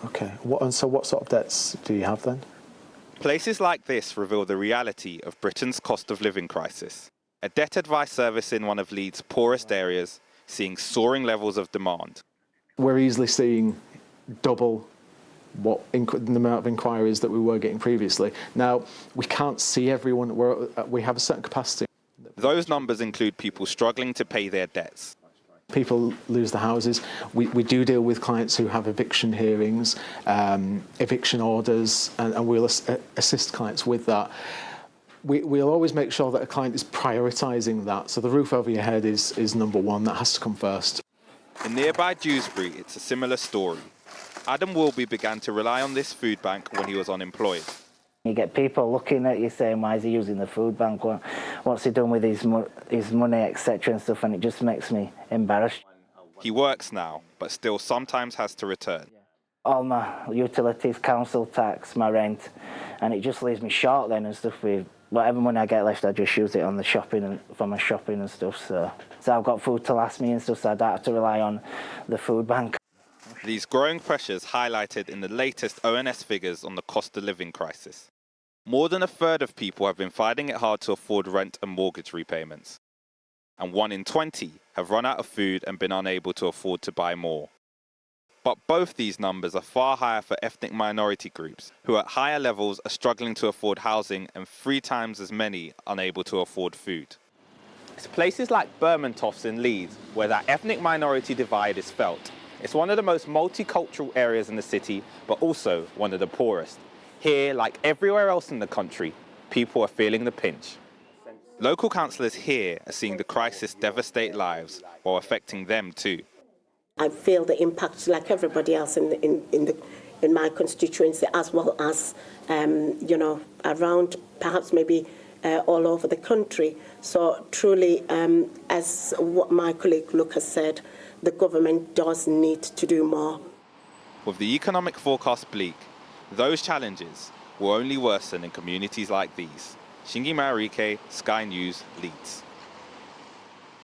Okay. So what sort of debts do you have then? Places like this reveal the reality of Britain's cost of living crisis. A debt advice service in one of Leeds' poorest areas, seeing soaring levels of demand. We're easily seeing double the amount of inquiries that we were getting previously. Now, we can't see everyone. We have a certain capacity. Those numbers include people struggling to pay their debts. People lose their houses. We do deal with clients who have eviction hearings, eviction orders, and we'll assist clients with that. We'll always make sure that a client is prioritising that. So the roof over your head is number one. That has to come first. In nearby Dewsbury, it's a similar story. Adam Wilby began to rely on this food bank when he was unemployed. You get people looking at you saying, why is he using the food bank? What's he done with his money, etc. and stuff, and it just makes me embarrassed. He works now, but still sometimes has to return. All my utilities, council tax, my rent, and it just leaves me short then and stuff. With whatever money I get left, I just use it on the shopping and for my shopping and stuff. So I've got food to last me and stuff, so I don't have to rely on the food bank. These growing pressures highlighted in the latest ONS figures on the cost of living crisis. More than a third of people have been finding it hard to afford rent and mortgage repayments. And 1 in 20 have run out of food and been unable to afford to buy more. But both these numbers are far higher for ethnic minority groups, who at higher levels are struggling to afford housing and 3 times as many unable to afford food. It's places like Bermontoft's in Leeds where that ethnic minority divide is felt. It's one of the most multicultural areas in the city, but also one of the poorest. Here, like everywhere else in the country, people are feeling the pinch. Local councillors here are seeing the crisis devastate lives while affecting them too. I feel the impact like everybody else in my constituency, as well as around perhaps maybe all over the country. So truly, as what my colleague Luke has said, the government does need to do more. With the economic forecast bleak, those challenges will only worsen in communities like these. Shingi Marike, Sky News, Leeds.